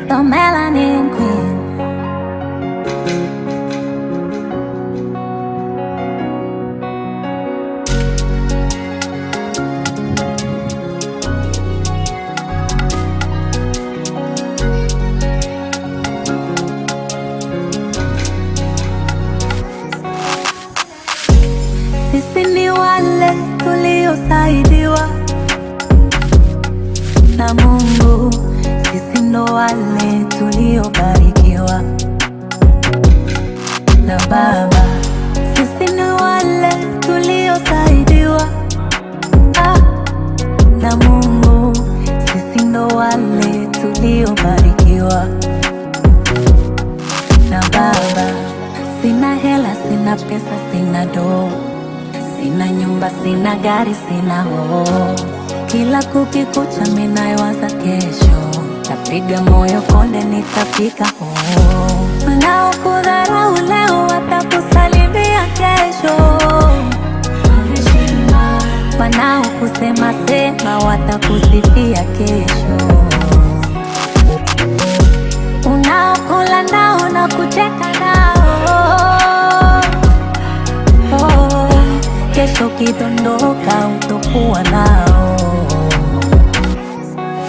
the melanin queen. Sisi ni wale tuliosaidiwa na Mungu, sisi ndo wale tuliobarikiwa na Baba. Sisi ni wale tuliosaidiwa na Mungu, sisi ndo wale tuliobarikiwa na Baba. Sina hela, sina pesa, sina doo, sina nyumba, sina gari, sina hoo. Kila kukikucha minawaza kesho, tapiga moyo konde nitafika hoo. Wanaokudharau leo watakusalimia kesho, wanaokusema sema watakusifia kesho. Unaokula nao na kucheka nao, kesho kidondoka utakuwa nao.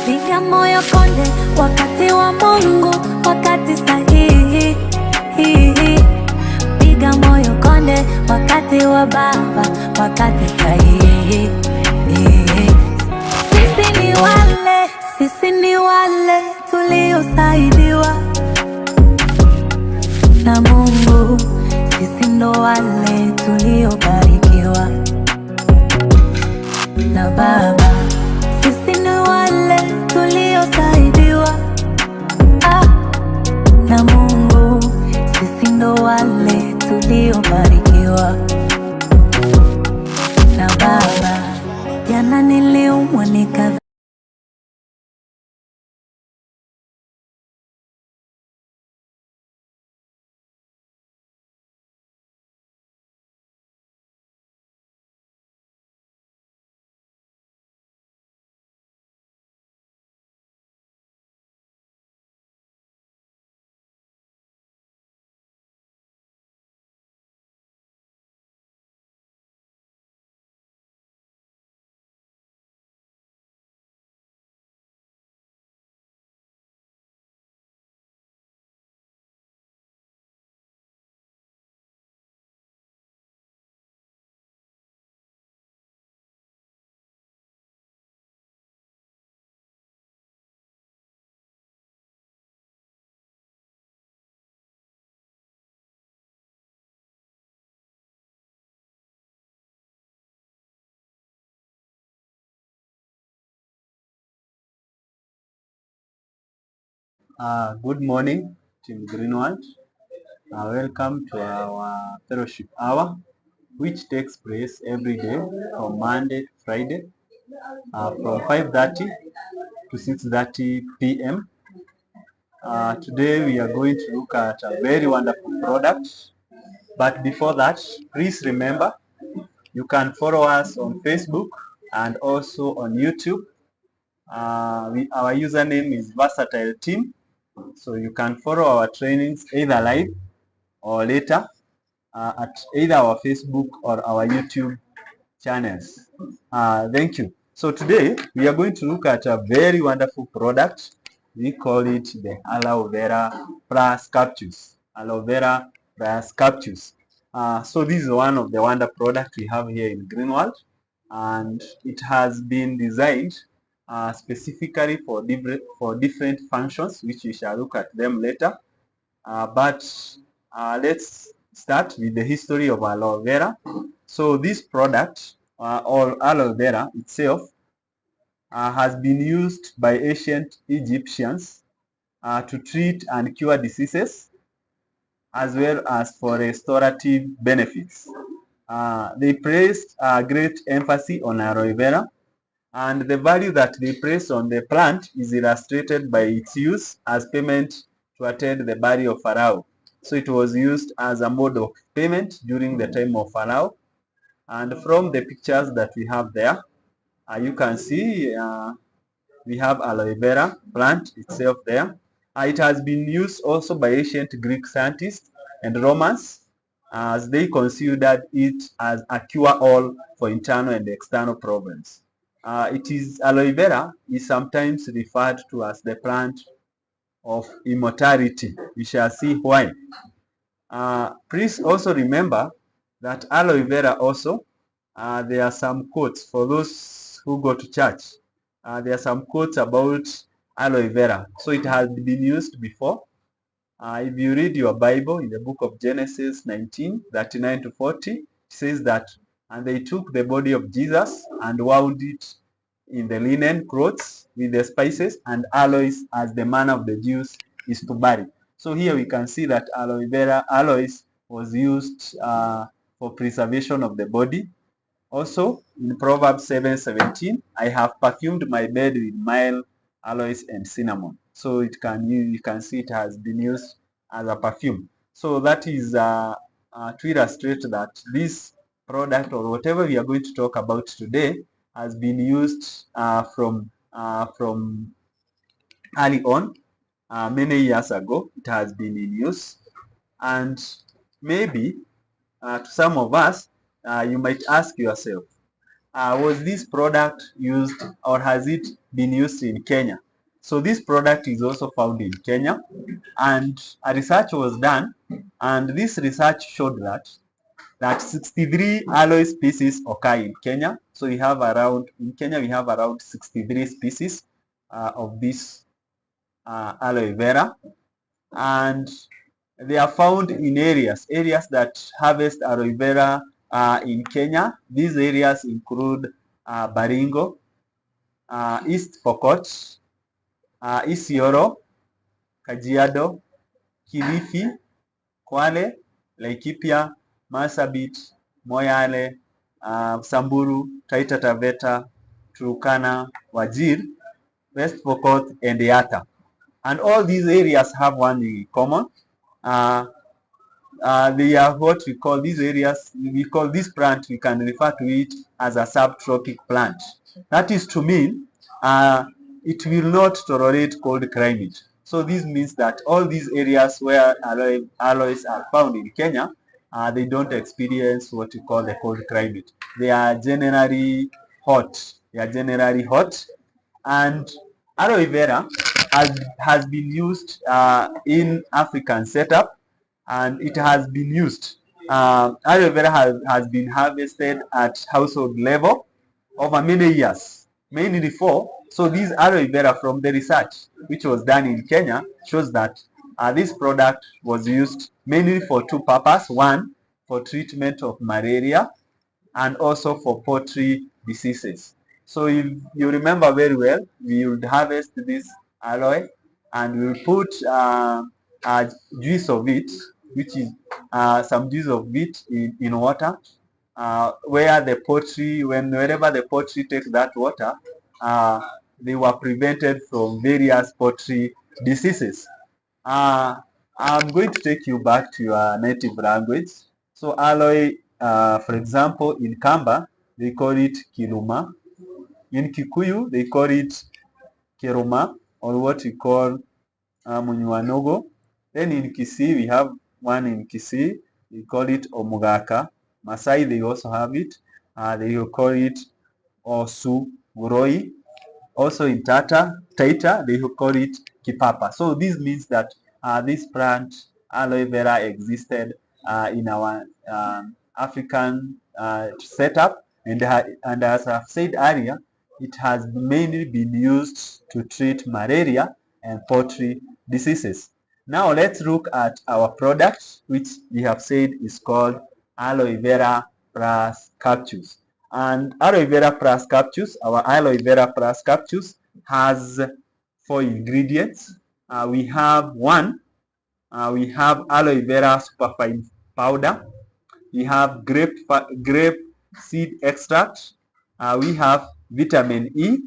Piga moyo konde, wakati wa Mungu, wakati sahihi. Piga moyo konde, wakati wa Baba, wakati sahihi. Sisi ni wale tuliosaidiwa na Mungu, sisi ndo wale tuliobarikiwa na Baba. Sisi ni wale tuliosaidiwa na Mungu, sisi ndo wale tuliobarikiwa na Baba. Jana niliumwa nikadhani Good morning, Team Greenwald. Welcome to our fellowship hour, which takes place every day from Monday to Friday, from 5:30 to 6:30 p.m. Today we are going to look at a very wonderful product. But before that, please remember you can follow us on Facebook and also on YouTube. Our username is Versatile Team. So you can follow our trainings either live or later at either our Facebook or our YouTube channels. Thank you. So today we are going to look at a very wonderful product. We call it the Aloevera plus capsules. Aloevera plus capsules. So this is one of the wonder products we have here in Greenwald, and it has been designed specifically for different functions, which we shall look at them later. But let's start with the history of aloe vera. So this product, or aloe vera itself, has been used by ancient Egyptians to treat and cure diseases, as well as for restorative benefits. They placed a great emphasis on aloe vera, and the value that they place on the plant is illustrated by its use as payment to attend the burial of Pharaoh. So it was used as a mode of payment during the time of Pharaoh. And from the pictures that we have there, you can see we have aloe vera plant itself there. It has been used also by ancient Greek scientists and Romans as they considered it as a cure-all for internal and external problems. It is aloe vera is sometimes referred to as the plant of immortality. We shall see why. Please also remember that aloe vera also, there are some quotes for those who go to church. There are some quotes about aloe vera. So it has been used before. If you read your Bible in the book of Genesis 19:39 to 40, it says that, and they took the body of Jesus and wound it in the linen clothes with the spices and aloes, as the manner of the Jews is to bury. So here we can see that aloe vera, aloes was used for preservation of the body. Also, in Proverbs 7:17, I have perfumed my bed with myrrh, aloes, and cinnamon. So you can see it has been used as a perfume. So that is to illustrate that this product or whatever we are going to talk about today has been used from early on, many years ago. It has been in use, and maybe to some of us, you might ask yourself, was this product used or has it been used in Kenya? So this product is also found in Kenya, and a research was done, and this research showed that 63 aloe species occur in Kenya. So we have around, in Kenya we have around 63 species of this aloe vera, and they are found in areas that harvest aloe vera in Kenya. These areas include Baringo, East Pokot, Isiolo, Kajiado, Kilifi, Kwale, Laikipia, Marsabit, Moyale, Samburu, Taita Taveta, Turkana, Wajir, West Pokot, and Yatta. And all these areas have one in common. They are what we call these areas, we call this plant, we can refer to it as a subtropic plant. That is to mean it will not tolerate cold climate. So this means that all these areas where aloes are found in Kenya, they don't experience what we call the cold climate. They are generally hot. They are generally hot. And aloe vera has been used in African setup, and it has been used. Aloe vera has been harvested at household level over many years, mainly for. So this aloe vera from the research which was done in Kenya shows that this product was used mainly for two purposes. One, for treatment of malaria, and also for poultry diseases. So if you remember very well, we would harvest this aloe and we'll put juice of it, which is some juice of it in water, where the poultry, wherever the poultry takes that water, they were prevented from various poultry diseases. Uh, I'm going to take you back to your native language. So aloe, for example, in Kamba, they call it Kiluma. In Kikuyu, they call it Keruma, or what we call Munyuanogo. Then in Kisii, we have one in Kisii, they call it Omugaka. Masai, they also have it. They will call it Osu Guroi. Also in Taita, they call it Kipapa. So this means that this plant, aloe vera, existed in our African setup, and as I've said earlier, it has mainly been used to treat malaria and poultry diseases. Now let's look at our product, which we have said is called aloe vera plus capsules. And aloe vera plus capsules, our aloe vera plus capsules has 4 ingredients. We have we have aloe vera superfine powder. We have grape seed extract. We have vitamin E,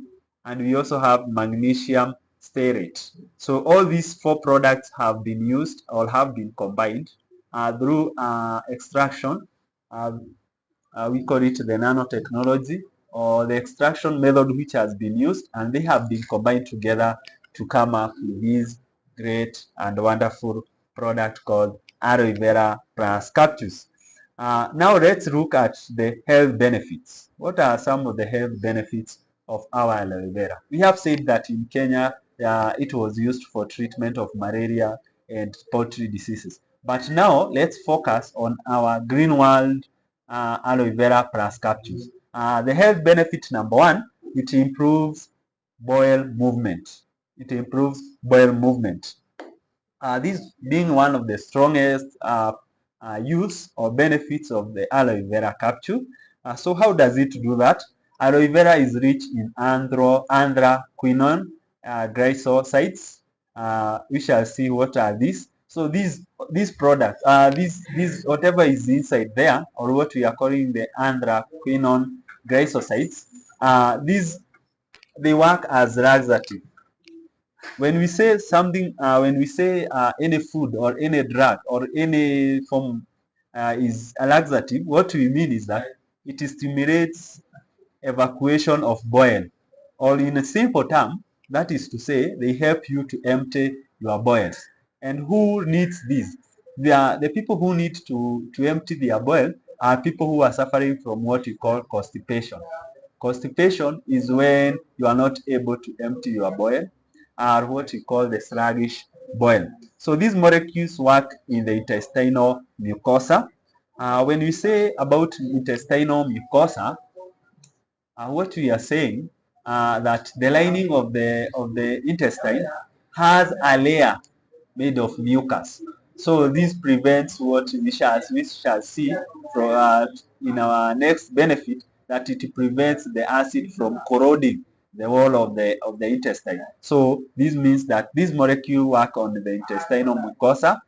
and we also have magnesium stearate. So all these 4 products have been used or have been combined through extraction. We call it the nanotechnology, or the extraction method which has been used, and they have been combined together to come up with these great and wonderful product called aloe vera plus capsules. Now let's look at the health benefits. What are some of the health benefits of our aloe vera? We have said that in Kenya it was used for treatment of malaria and poultry diseases. But now let's focus on our green world aloe vera plus capsules. The health benefit number one, it improves bowel movement. It improves bowel movement. This being one of the strongest use or benefits of the aloe vera capsule. So how does it do that? Aloe vera is rich in anthraquinone glycosides. We shall see what are these. So these products, these whatever is inside there, or what we are calling the anthraquinone glycosides, these they work as laxative. When we say something, when we say any food or any drug or any form is a laxative, what we mean is that it stimulates evacuation of bile, or in a simple term, that is to say, they help you to empty your bowels. And who needs this? The people who need to empty their bowel are people who are suffering from what we call constipation. Constipation is when you are not able to empty your bowel, or what we call the sluggish bowel. So these molecules work in the intestinal mucosa. When we say about intestinal mucosa, what we are saying that the lining of the intestine has a layer made of mucus. So this prevents what we shall see from in our next benefit, that it prevents the acid from corroding the wall of the intestine. So this means that this molecule work on the intestinal mucosa,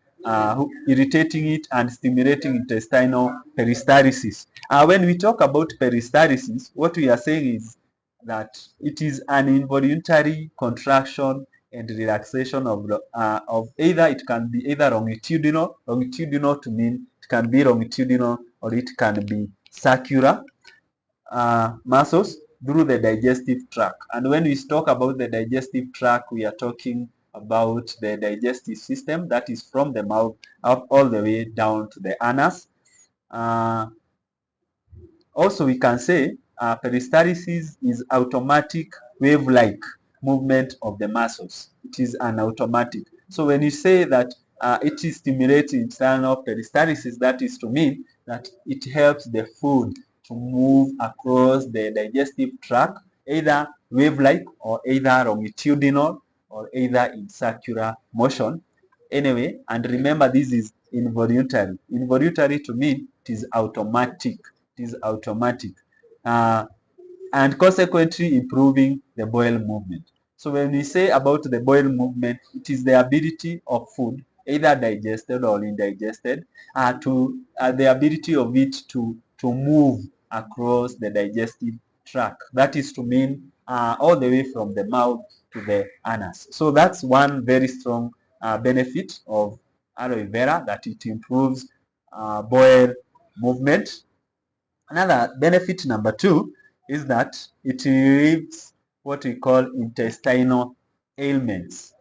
irritating it and stimulating intestinal peristalsis. When we talk about peristalsis, what we are saying is that it is an involuntary contraction and relaxation of either, it can be either longitudinal to mean it can be longitudinal, or it can be circular muscles through the digestive tract. And when we talk about the digestive tract, we are talking about the digestive system, that is from the mouth up all the way down to the anus. Uh, Also, we can say peristalsis is automatic wave-like movement of the muscles. It is an automatic. So when you say that it is stimulating internal peristalsis, that is to mean that it helps the food to move across the digestive tract, either wave-like or either longitudinal or either in circular motion. Anyway, and remember, this is involuntary. Involuntary to mean it is automatic. It is automatic. And consequently improving the bowel movement. So when we say about the bowel movement, it is the ability of food, either digested or indigested, to the ability of it to move across the digestive tract. That is to mean all the way from the mouth to the anus. So that's one very strong benefit of aloe vera, that it improves bowel movement. Another benefit number two is that it relieves what we call intestinal ailments.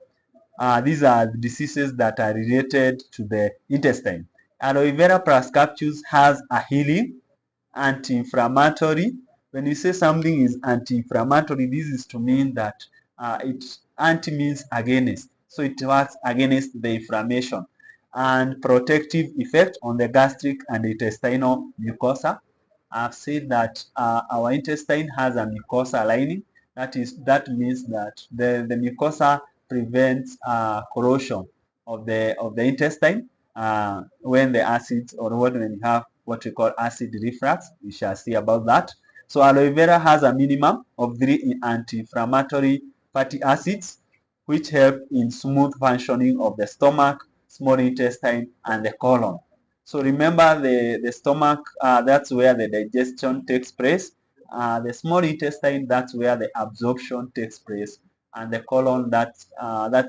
These are diseases that are related to the intestine. Aloe vera plus capsules has a healing, anti-inflammatory. When you say something is anti-inflammatory, this is to mean that it anti means against. So it works against the inflammation, and protective effect on the gastric and intestinal mucosa. I've said that our intestine has a mucosa lining. That means that the mucosa prevents corrosion of the intestine when the acids, or when you have what we call acid reflux. We shall see about that. So aloe vera has a minimum of 3 anti-inflammatory fatty acids, which help in smooth functioning of the stomach, small intestine, and the colon. So remember, the stomach, that's where the digestion takes place. The small intestine, that's where the absorption takes place. And the colon, that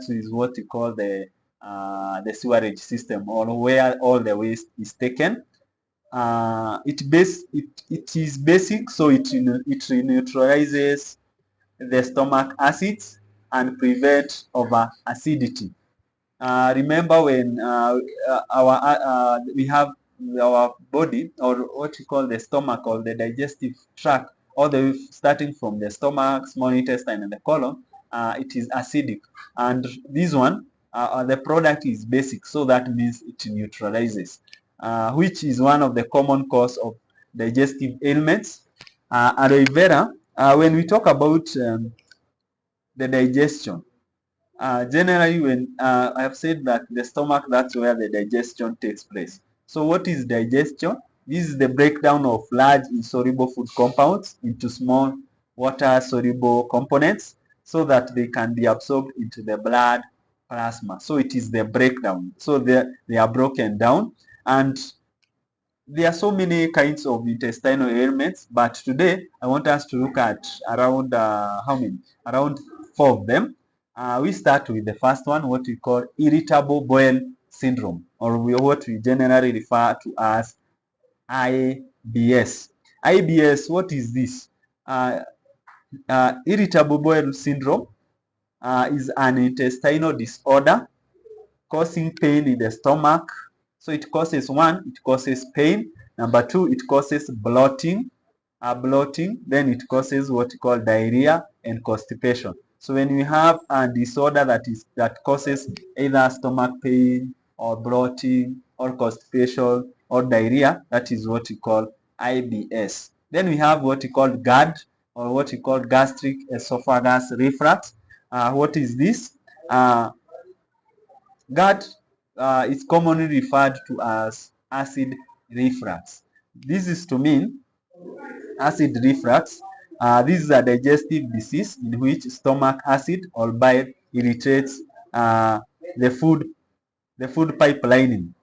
is what we call the sewerage system, or where all the waste is taken. It is basic, so it neutralizes the stomach acids and prevent over acidity. remember when we have our body, or what you call the stomach, or the digestive tract, all the way starting from the stomach, small intestine, and the colon, it is acidic. And this one, the product is basic, so that means it neutralizes, which is one of the common cause of digestive ailments. Aloe vera, when we talk about the digestion, generally, when I have said that the stomach, that's where the digestion takes place. So what is digestion? This is the breakdown of large insoluble food compounds into small water-soluble components so that they can be absorbed into the blood plasma. So it is the breakdown. So they are broken down. And there are so many kinds of intestinal ailments, but today I want us to look at around how many? Around 4 of them. We start with the first one, what we call irritable bowel syndrome, or what we generally refer to as IBS. IBS, what is this? Irritable bowel syndrome is an intestinal disorder causing pain in the stomach. So it causes, one, it causes pain. Number two, it causes bloating. Then it causes what we call diarrhea and constipation. So when we have a disorder that causes either stomach pain or bloating or constipation or diarrhea, that is what we call IBS. Then we have what we call GERD, or what we call gastric esophagus reflux. What is this? GERD is commonly referred to as acid reflux. This is to mean acid reflux. This is a digestive disease in which stomach acid or bile irritates the food pipe lining.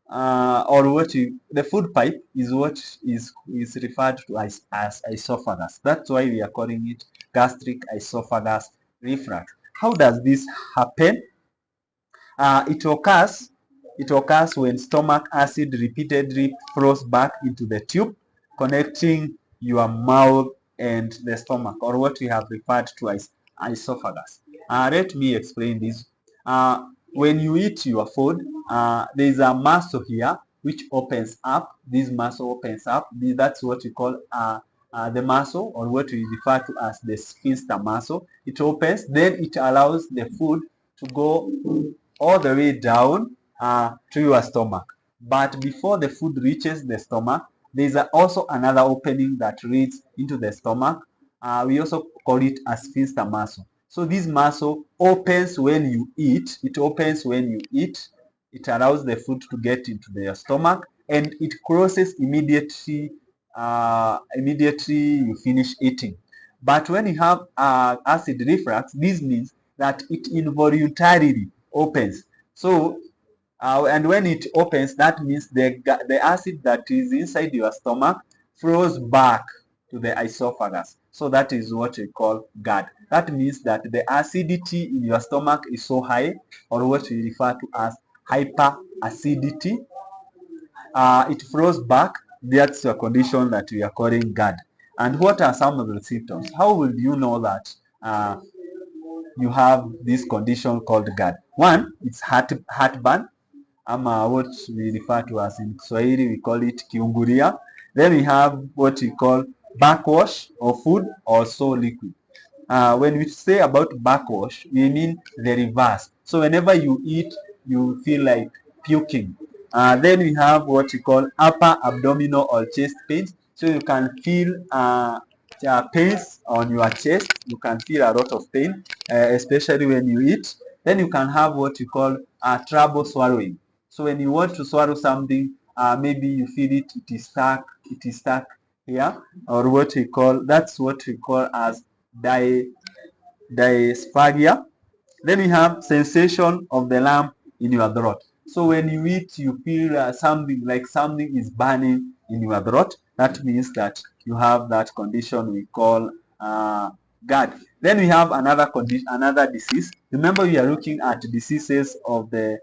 The food pipe is what is referred to as esophagus. That's why we are calling it gastric esophagus reflux. How does this happen? It occurs when stomach acid repeatedly flows back into the tube connecting your mouth and the stomach, or what we have referred to as esophagus. Let me explain this. When you eat your food, there is a muscle here which opens up. This muscle opens up. That's what we call the muscle, or what we refer to as the sphincter muscle. It opens, then it allows the food to go all the way down to your stomach. But before the food reaches the stomach, there is also another opening that leads into the stomach. We also call it a sphincter muscle. So this muscle opens when you eat. It opens when you eat. It allows the food to get into the stomach, and it closes immediately you finish eating. But when you have acid reflux, this means that it involuntarily opens. So, and when it opens, that means the acid that is inside your stomach flows back to the esophagus. So that is what we call GERD. That means that the acidity in your stomach is so high, or what we refer to as hyperacidity. It flows back. That's a condition that we are calling GERD. And what are some of the symptoms? How will you know that you have this condition called GERD? One, it's heartburn, what we refer to as in Swahili, we call it kiungulia. Then we have what we call backwash of food, also liquid. When we say about backwash, we mean the reverse. So whenever you eat, you feel like puking. Then we have what we call upper abdominal or chest pains. So you can feel pains on your chest. You can feel a lot of pain, especially when you eat. Then you can have what we call trouble swallowing. So when you want to swallow something, maybe you feel it is stuck here, or that's what we call as dysphagia. Then we have sensation of the lump in your throat. So when you eat, you feel something like something is burning in your throat. That means that you have that condition we call GERD. Then we have another condition, another disease. Remember, we are looking at diseases of the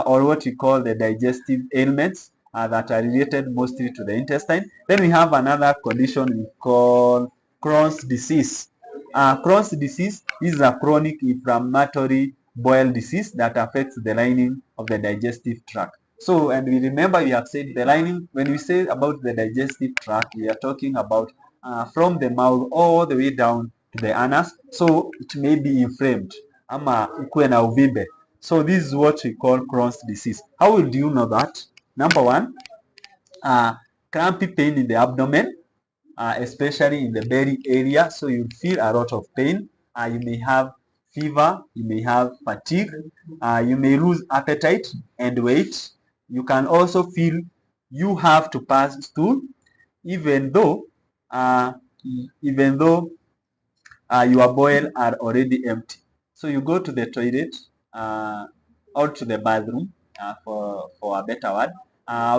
or what we call the digestive ailments that are related mostly to the intestine. Then we have another condition we call Crohn's disease. Crohn's disease is a chronic inflammatory boil disease that affects the lining of the digestive tract. So, and we remember we have said the lining, when we say about the digestive tract, we are talking about from the mouth all the way down to the anus. So it may be inflamed ama ikuwe na uvimbe. So this is what we call Crohn's disease. How will you know that? Number one, crampy pain in the abdomen, especially in the belly area. So you feel a lot of pain. You may have fever, you may have fatigue, you may lose appetite and weight. You can also feel you have to pass stool, even though uh, even though your bowel are already empty. So you go to the toilet or to the bathroom for a better word.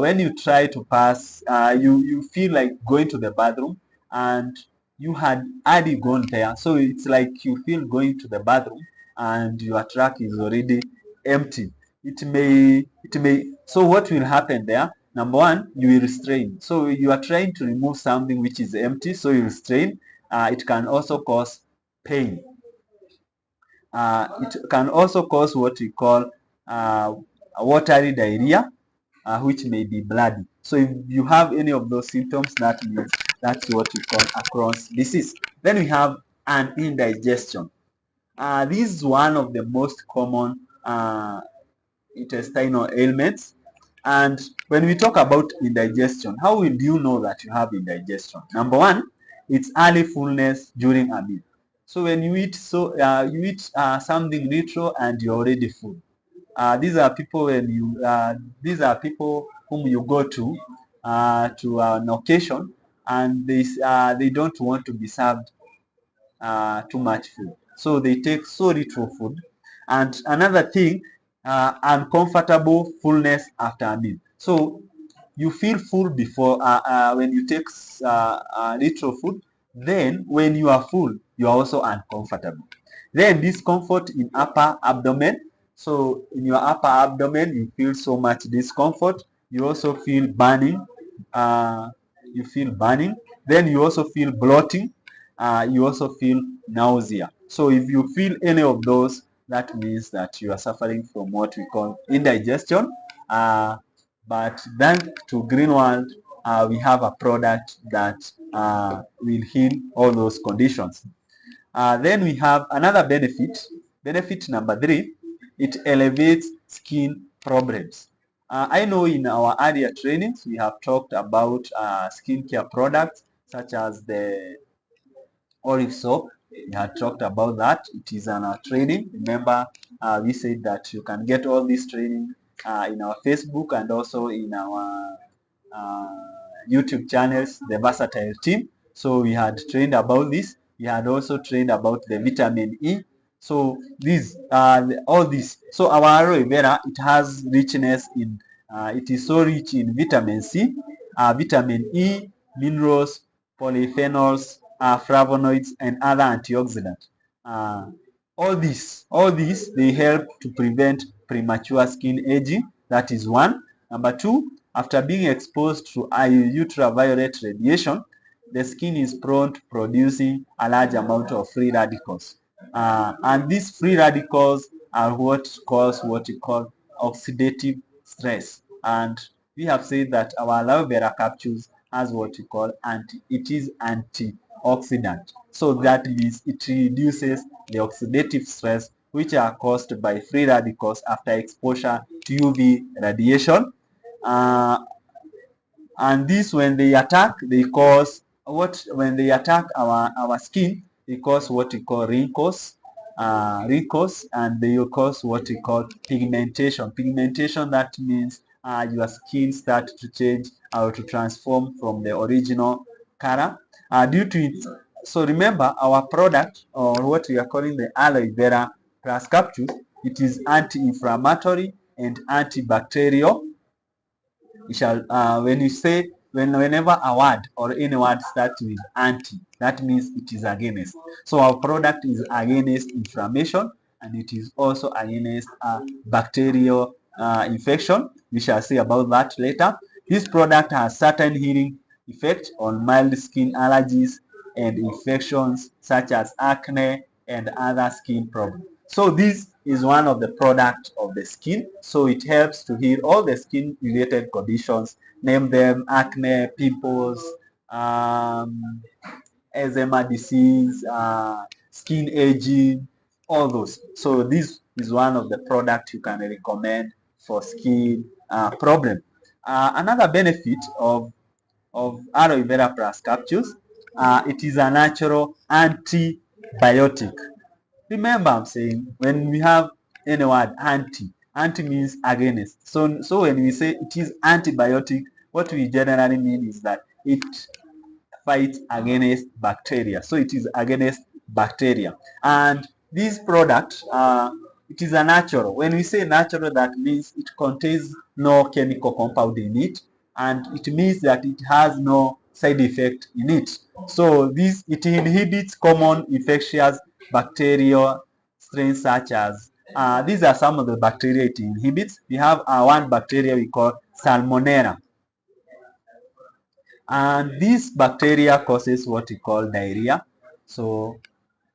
When you try to pass, you feel like going to the bathroom and you had already gone there. So it's like you feel going to the bathroom and your tract is already empty. So what will happen there? Number one, you will strain. So you are trying to remove something which is empty, so you will strain. It can also cause pain. It can also cause what we call watery diarrhea, which may be bloody. So if you have any of those symptoms, that means that's what we call a Crohn's disease. Then we have an indigestion. This is one of the most common intestinal ailments. And when we talk about indigestion, how will you know that you have indigestion? Number one, it's early fullness during a meal. So when you eat, something little and you're already full. These are people these are people whom you go to an occasion, and they don't want to be served too much food. So they take so little food. And another thing, uncomfortable fullness after a meal. So you feel full before when you take little food. Then when you are full, you are also uncomfortable. Then discomfort in upper abdomen. So in your upper abdomen, you feel so much discomfort. You also feel burning. Uh, you feel burning. Then you also feel bloating. You also feel nausea. So if you feel any of those, that means that you are suffering from what we call indigestion. But thanks to Greenwald, we have a product that will heal all those conditions. Then we have another benefit. Benefit number 3, it elevates skin problems. I know in our earlier trainings we have talked about skincare products such as the olive soap. We had talked about that. It is on our training. Remember, we said that you can get all this training in our Facebook and also in our uh, YouTube channels, the Versatile Team. So we had trained about this. We had also trained about the vitamin E. So all this. So our aloe vera, it has richness in, it is so rich in vitamin C, vitamin E, minerals, polyphenols, flavonoids, and other antioxidants. All these, they help to prevent premature skin aging. That is one. Number two, after being exposed to ultraviolet radiation, the skin is prone to producing a large amount of free radicals. And these free radicals are what cause what we call oxidative stress. And we have said that our aloe vera capsules has what we call it is antioxidant. So that means it reduces the oxidative stress which are caused by free radicals after exposure to UV radiation. Uh, and this, when they attack, they cause when they attack our skin, they cause what we call wrinkles, and they cause what we call pigmentation. That means your skin start to change or to transform from the original color due to it. So remember, our product, or what we are calling the aloe vera plus capsules, it is anti-inflammatory and antibacterial. When you say, whenever a word or any word starts with anti, that means it is against. So our product is against inflammation, and it is also against bacterial infection. We shall see about that later. This product has certain healing effect on mild skin allergies and infections such as acne and other skin problems. So this is one of the products of the skin. So it helps to heal all the skin related conditions, name them acne, pimples, um, eczema disease, skin aging, all those. So this is one of the products you can recommend for skin problem. Another benefit of aloe vera plus capsules, it is a natural antibiotic. Remember I'm saying when we have any word anti means against. So when we say it is antibiotic, what we generally mean is that it fights against bacteria. So it is against bacteria. And this product, it is a natural. When we say natural, that means it contains no chemical compound in it, and it means that it has no side effect in it. So this it inhibits common infectious bacterial strains such as these are some of the bacteria it inhibits. We have one bacteria we call Salmonella, and this bacteria causes what we call diarrhea. So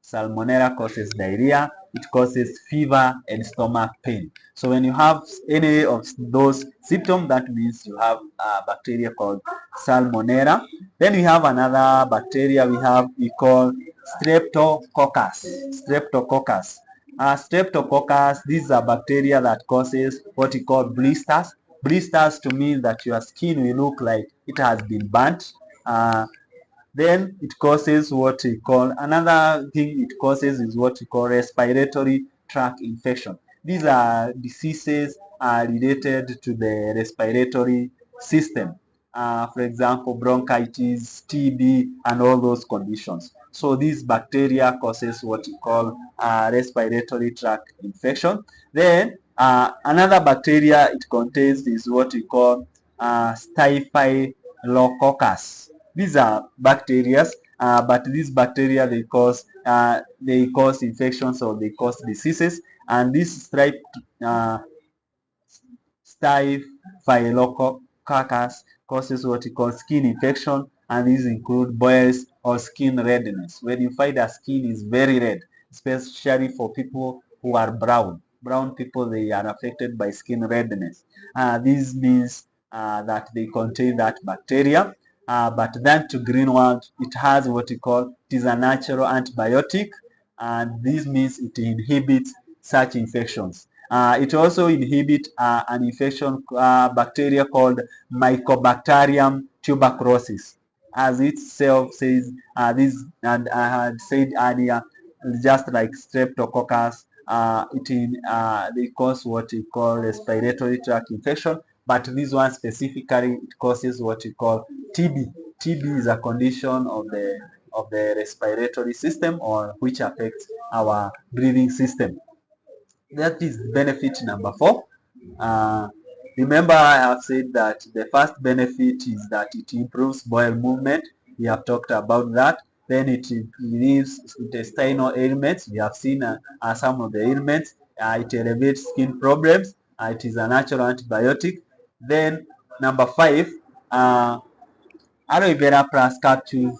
Salmonella causes diarrhea, it causes fever and stomach pain. So when you have any of those symptoms, that means you have a bacteria called Salmonella. Then we have another bacteria we call Streptococcus. Streptococcus. Streptococcus, these are bacteria that causes what we call blisters. Blisters to mean that your skin will look like it has been burnt. Then it causes what we call, another thing it causes is what we call respiratory tract infection. These are diseases related to the respiratory system. For example, bronchitis, TB, and all those conditions. So these bacteria causes what we call respiratory tract infection. Then another bacteria it contains is what we call Staphylococcus. These are bacteria, but these bacteria they cause infections or they cause diseases, and this Staphylococcus causes what we call skin infection, and these include boils or skin redness. When you find that skin is very red, especially for people who are brown. Brown people, they are affected by skin redness. This means that they contain that bacteria. But then to green one, it has what we call, it is a natural antibiotic, and this means it inhibits such infections. It also inhibits an infection bacteria called Mycobacterium tuberculosis. As itself says, this, and I had said earlier, just like streptococcus, they cause what we call respiratory tract infection, but this one specifically it causes what we call TB. TB is a condition of the respiratory system, or which affects our breathing system. That is benefit number 4. Uh, Remember, I have said that the first benefit is that it improves bowel movement. We have talked about that. Then it relieves intestinal ailments. We have seen some of the ailments. It elevates skin problems. It is a natural antibiotic. Then number 5, aloe vera plus capsules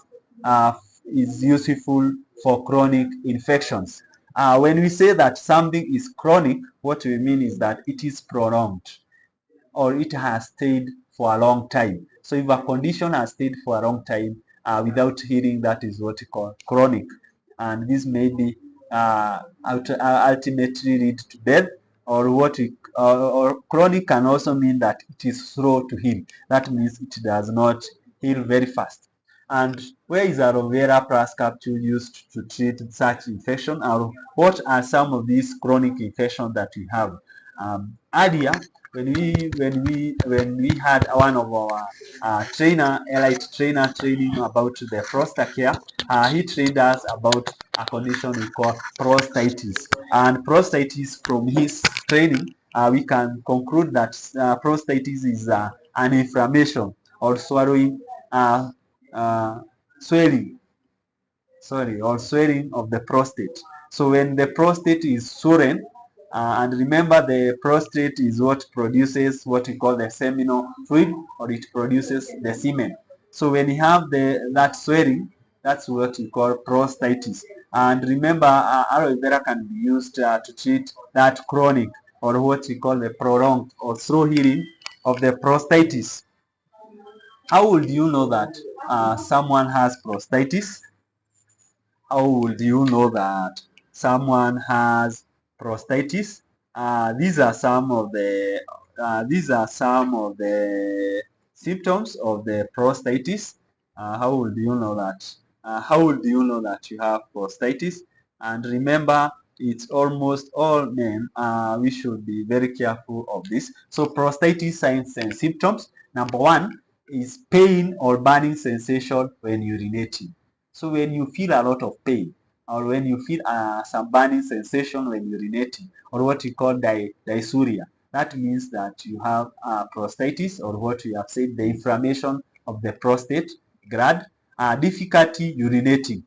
is useful for chronic infections. When we say that something is chronic, what we mean is that it is prolonged, or it has stayed for a long time. So if a condition has stayed for a long time without healing, that is what we call chronic. And this may be ultimately lead to death, or or chronic can also mean that it is slow to heal. That means it does not heal very fast. And where is aloe vera plus capsule used to treat such infection, or what are some of these chronic infections that we have? Earlier, when we had one of our elite trainer training about the prostate care, he trained us about a condition we call prostatitis. And prostatitis, from his training, we can conclude that prostatitis is an inflammation or uh, uh, swelling, or swelling of the prostate. So when the prostate is swollen, and remember the prostate is what produces what we call the seminal fluid, or it produces the semen. So when you have that swelling, that's what we call prostatitis. And remember, aloe vera can be used to treat that chronic or what we call the prolonged or slow healing of the prostatitis. How would you know that someone has prostatitis? How would you know that someone has prostatitis? These are some of the symptoms of the prostatitis. How would you know that? How would you know that you have prostatitis? And remember, it's almost all men. We should be very careful of this. So prostatitis signs and symptoms. Number one is pain or burning sensation when urinating. So when you feel a lot of pain or when you feel some burning sensation when urinating or what we call dysuria, that means that you have prostatitis or what we have said, the inflammation of the prostate gland, difficulty urinating.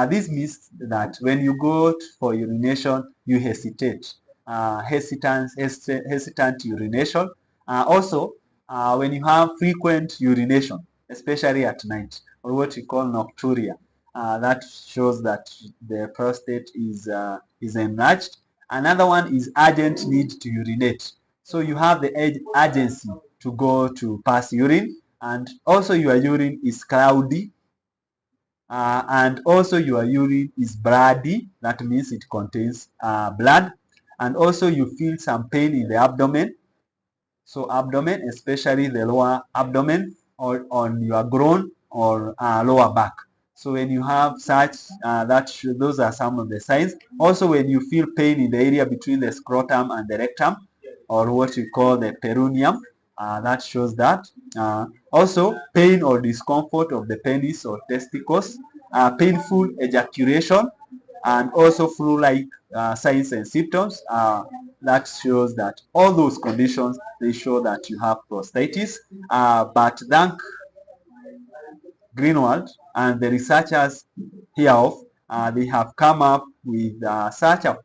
This means that when you go for urination, you hesitate, hesitant urination. Also, when you have frequent urination, especially at night, or what we call nocturia, that shows that the prostate is enlarged. Another one is urgent need to urinate. So you have the urgency to go to pass urine, and also your urine is cloudy, and also your urine is bloody, that means it contains blood, and also you feel some pain in the abdomen. So abdomen, especially the lower abdomen or on your groin or lower back. So when you have such, those are some of the signs. Also when you feel pain in the area between the scrotum and the rectum, or what we call the perineum, that shows that. Also pain or discomfort of the penis or testicles, painful ejaculation, and also flu-like signs and symptoms. That shows that all those conditions, they show that you have prostatitis. But thank Greenwald and the researchers hereof, they have come up with such a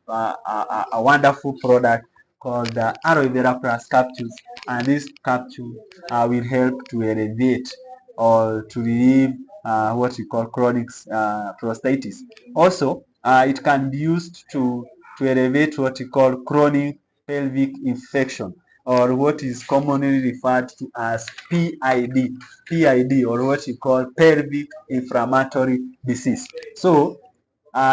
wonderful product called the Aloevera Plus capsules, and this capsule will help to alleviate or to relieve what we call chronic prostatitis. Also, it can be used to elevate what we call chronic pelvic infection, or what is commonly referred to as PID, or what we call pelvic inflammatory disease. So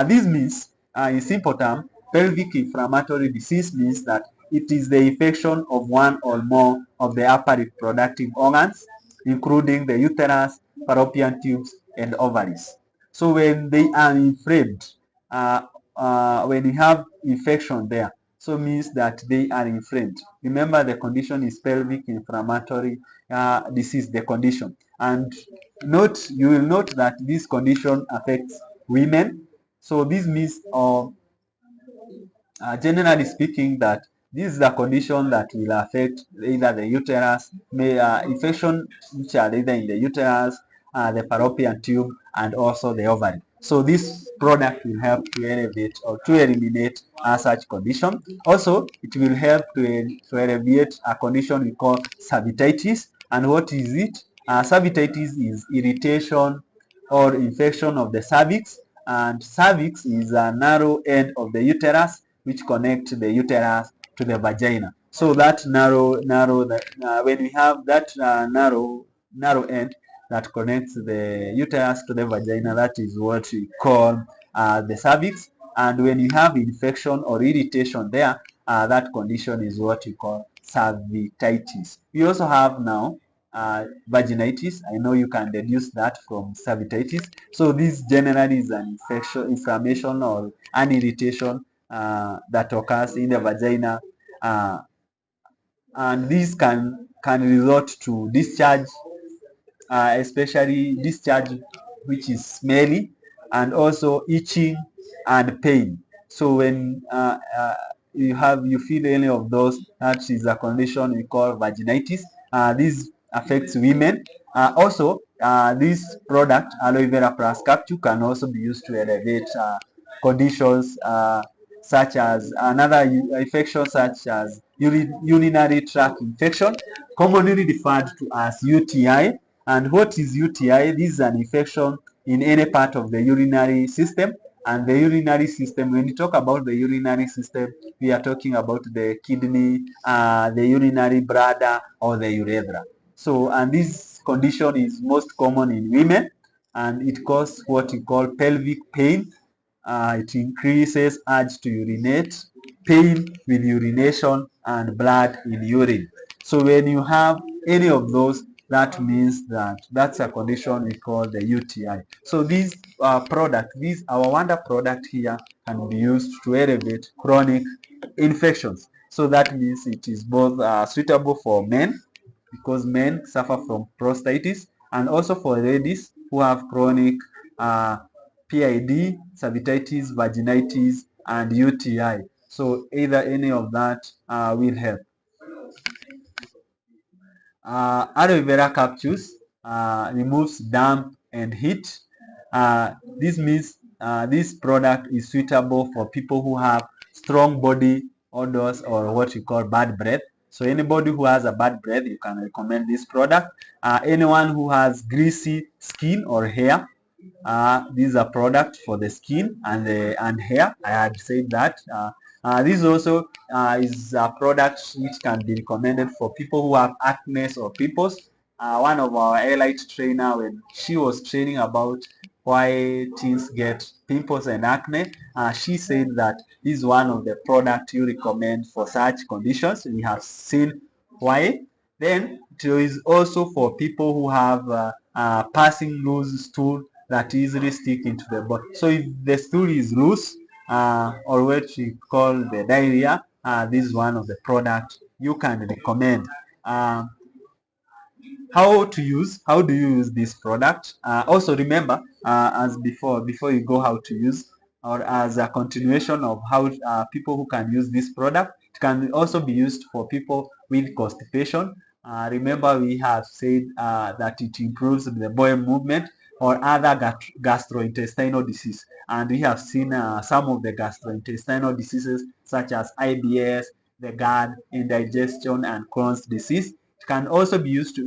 this means, in simple terms, pelvic inflammatory disease means that it is the infection of one or more of the upper reproductive organs, including the uterus, fallopian tubes, and ovaries. So when they are inflamed, when you have infection there, so means that they are inflamed. Remember, the condition is pelvic inflammatory disease, the condition. And you will note that this condition affects women. So this means, generally speaking, that this is the condition that will affect either the uterus, infection which are either in the uterus, the fallopian tube, and also the ovary. So this product will help to elevate or to eliminate such condition. Also, it will help to alleviate a condition we call cervicitis. And what is it? Cervicitis is irritation or infection of the cervix, and cervix is a narrow end of the uterus which connects the uterus to the vagina. So that when we have that narrow end that connects the uterus to the vagina, that is what we call the cervix. And when you have infection or irritation there, that condition is what we call cervicitis. We also have now vaginitis. I know you can deduce that from cervicitis. So this generally is an inflammation or an irritation that occurs in the vagina, and this can result to discharge, especially discharge which is smelly, and also itching and pain. So when you feel any of those, that is a condition we call vaginitis. This affects women. Also, this product, aloe vera plus capsule, can also be used to elevate conditions such as another infection such as urinary tract infection, commonly referred to as UTI. And what is UTI? This is an infection in any part of the urinary system, And the urinary system, when you talk about the urinary system, we are talking about the kidney, the urinary bladder, or the urethra. So, and this condition is most common in women, and it causes what we call pelvic pain. It increases urge to urinate, pain with urination, and blood in urine. So when you have any of those, that means that that's a condition we call the UTI. So this product, this our Wonder product here, can be used to elevate chronic infections. So that means it is both suitable for men, because men suffer from prostatitis, and also for ladies who have chronic uh, PID, cervicitis, vaginitis, and UTI. So either any of that will help. Aloe vera capsules removes damp and heat. This means this product is suitable for people who have strong body odors or what we call bad breath. So anybody who has a bad breath, you can recommend this product. Anyone who has greasy skin or hair, these are products for the skin and hair. I had said that. This also is a product which can be recommended for people who have acne or pimples. One of our elite trainer, when she was training about why teens get pimples and acne, she said that this is one of the products you recommend for such conditions. We have seen why. Then it is also for people who have passing loose stool that easily stick into the body. So if the stool is loose, or what we call the diarrhea, this is one of the products you can recommend. Um, how do you use this product? Also remember, as before you go, how to use, or as a continuation of how people who can use this product, it can also be used for people with constipation. Remember, we have said that it improves the bowel movement or other gastrointestinal disease, and we have seen some of the gastrointestinal diseases such as IBS, the GERD, indigestion, and Crohn's disease. It can also be used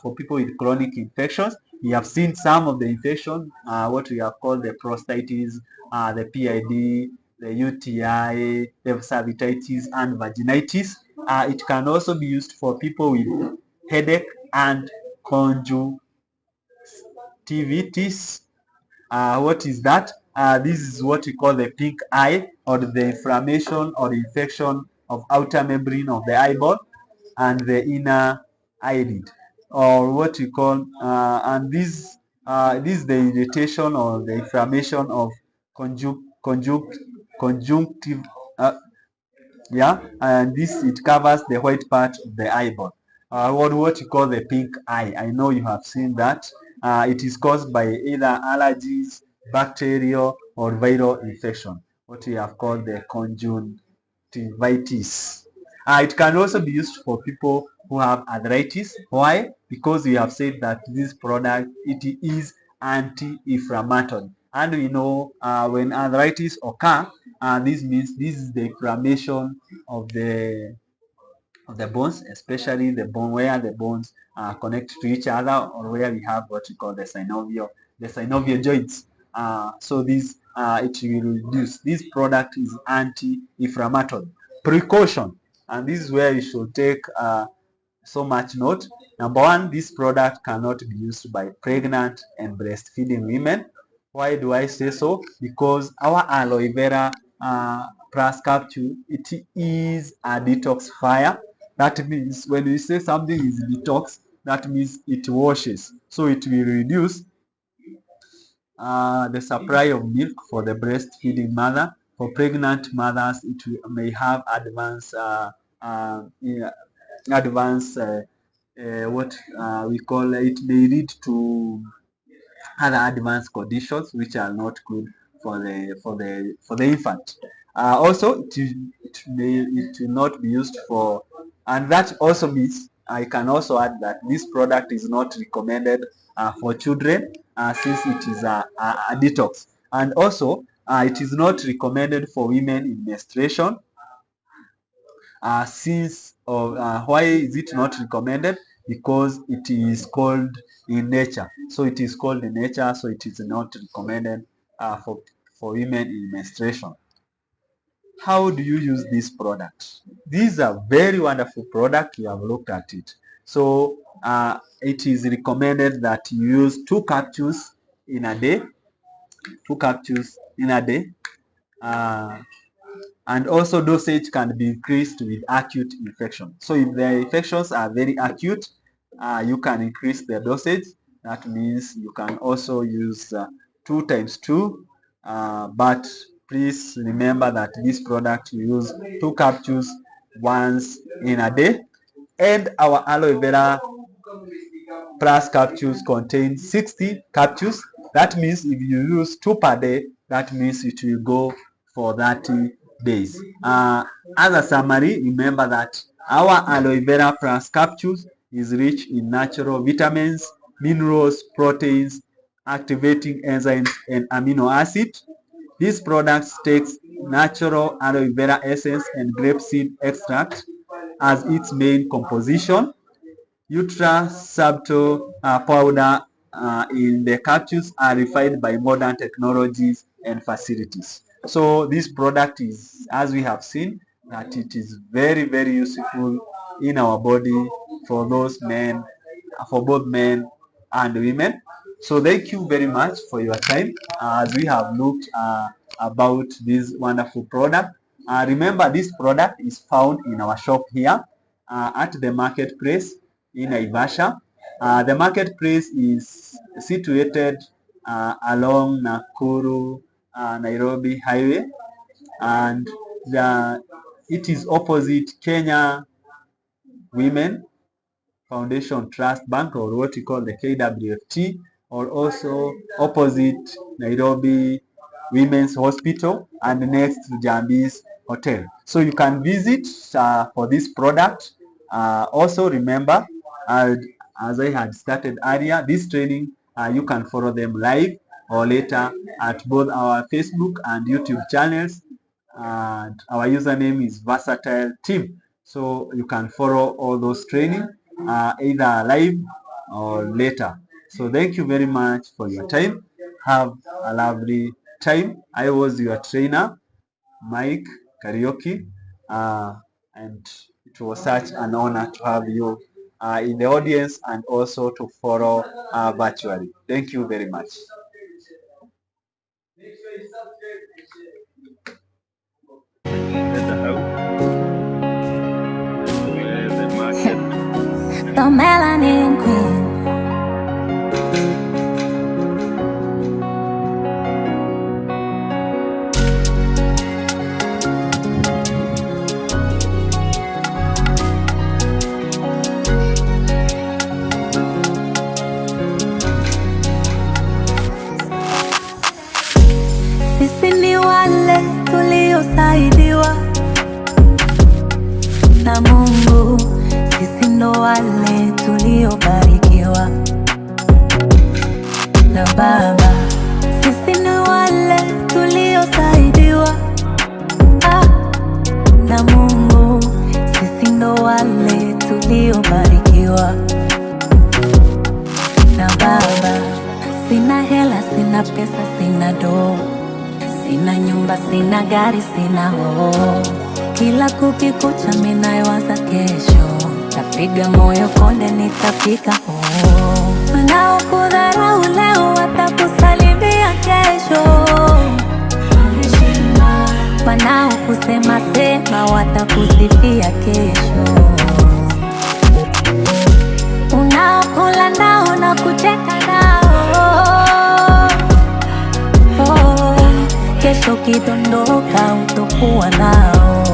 for people with chronic infections. We have seen some of the infections, what we have called the prostatitis, the PID, the UTI, the cervicitis, and vaginitis. It can also be used for people with headache and conjunctivitis. What is that? This is what we call the pink eye, or the inflammation or infection of outer membrane of the eyeball and the inner eyelid, or what we call and this is the irritation or the inflammation of conjunctive, yeah, and this, it covers the white part of the eyeball, what you call the pink eye. I know you have seen that. It is caused by either allergies, bacterial, or viral infection, what we have called the conjunctivitis. It can also be used for people who have arthritis. Why? Because we have said that this product, it is anti-inflammatory, and we know when arthritis occur, this means this is the inflammation of the bones, especially the bone where the bones connect to each other, or where we have what we call the synovial joints. So this it will reduce. This product is anti-inflammatory. Precaution, and this is where you should take so much note. Number one, this product cannot be used by pregnant and breastfeeding women. Why do I say so? Because our aloe vera plus capsule, it is a detoxifier. That means when we say something is detox, that means it washes. So it will reduce the supply of milk for the breastfeeding mother. For pregnant mothers, may have yeah, advanced what we call it, may lead to other advanced conditions which are not good for the infant. Also, it will not be used for, and that also means I can also add that this product is not recommended for children, since it is a detox, and also it is not recommended for women in menstruation, since of why is it not recommended? Because it is called in nature. So it is called in nature, so it is not recommended for for women in menstruation. How do you use this product? These are very wonderful product. We have looked at it. So it is recommended that you use 2 capsules in a day. 2 capsules in a day. And also dosage can be increased with acute infection. So if the infections are very acute, you can increase the dosage. That means you can also use 2 times 2, but please remember that this product you use 2 capsules once in a day. And our aloe vera plus capsules contain 60 capsules. That means if you use 2 per day, that means it will go for 30 days. As a summary, remember that our aloe vera plus capsules is rich in natural vitamins, minerals, proteins, activating enzymes, and amino acids. These products takes natural aloe vera essence and grapeseed extract as its main composition. Ultra subtle powder in the capsules are refined by modern technologies and facilities. So this product is, as we have seen, that it is very, very useful in our body for those men, for both men and women. So thank you very much for your time as we have looked about this wonderful product. Remember, this product is found in our shop here at the marketplace in Naivasha. The marketplace is situated along Nakuru Nairobi highway, and it is opposite Kenya Women Foundation Trust Bank, or what we call the KWFT, or also opposite Nairobi Women's Hospital and next to Jambi's Hotel. So you can visit for this product. Also remember, as I had started earlier, this training you can follow them live or later at both our Facebook and YouTube channels, and our username is Versatile Team. So you can follow all those training either live or later. So thank you very much for your time. Have a lovely time. I was your trainer, Mike Karaoke, and it was such an honor to have you in the audience and also to follow virtually. Thank you very much. The melanin queen. Sisi ni wale tuliosaidiwa na Mungu. Sisi ndo wale tuliobarikiwa na Baba. Sisi ni wale tuliosaidiwa na Mungu. Sisi ndo wale tuliobarikiwa na Baba. Sina hela, sina pesa, sina doo, sina nyumba, sina gari, sina hoo. Kila kukikucha minawaza kesho, tapiga moyo konde nitafika hoo. Wanaokudharau leo watakusalimia kesho. Wanaokusema sema watakusifia kesho. Unaokula nao na kucheka nao, kesho kidondoka utakuwa nao.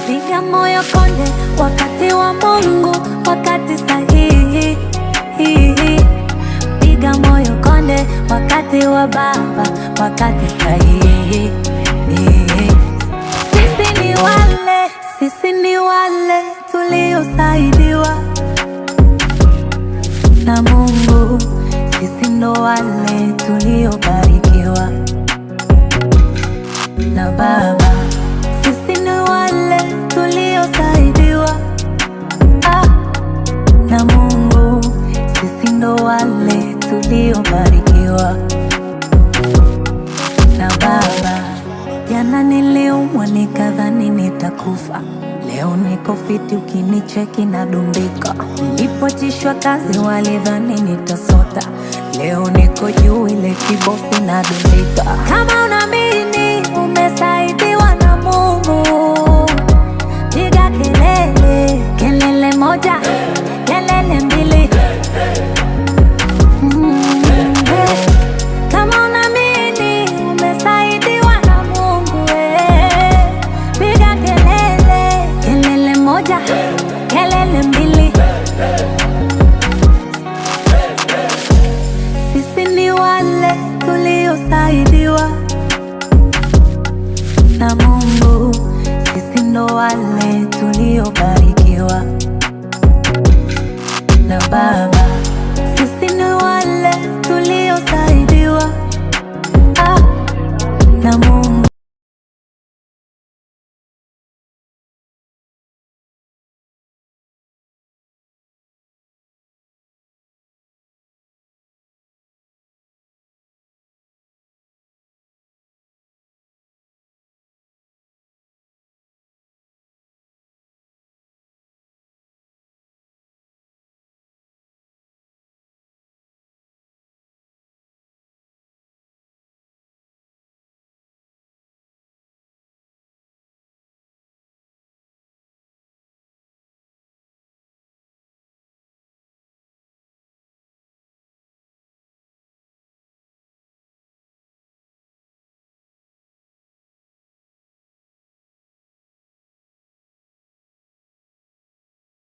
Piga moyo konde, wakati wa Mungu, wakati sahihi. Piga moyo konde, wakati wa Baba, wakati sahihi. Sisi ni wale tuliosaidiwa na Mungu. Sisi ndo wale tuliobarikiwa na Baba. Sisi ni wale tuliosaidiwa na Mungu. Sisi ndo wale tuliobarikiwa fiti ukinicheki na dumbika. Nilipochishwa kazi walidhani nitasota, leo niko juu ile kibofu na dumbika. Kama unaamini umesaidiwa na Mungu, piga kelele, kelele moja, kelele mbili. Kama unaamini umesaidiwa na Mungu, piga kelele, kelele moja, kelele mbili. Sisi ni wale tuliosaidiwa na Mungu, sisi ndo wale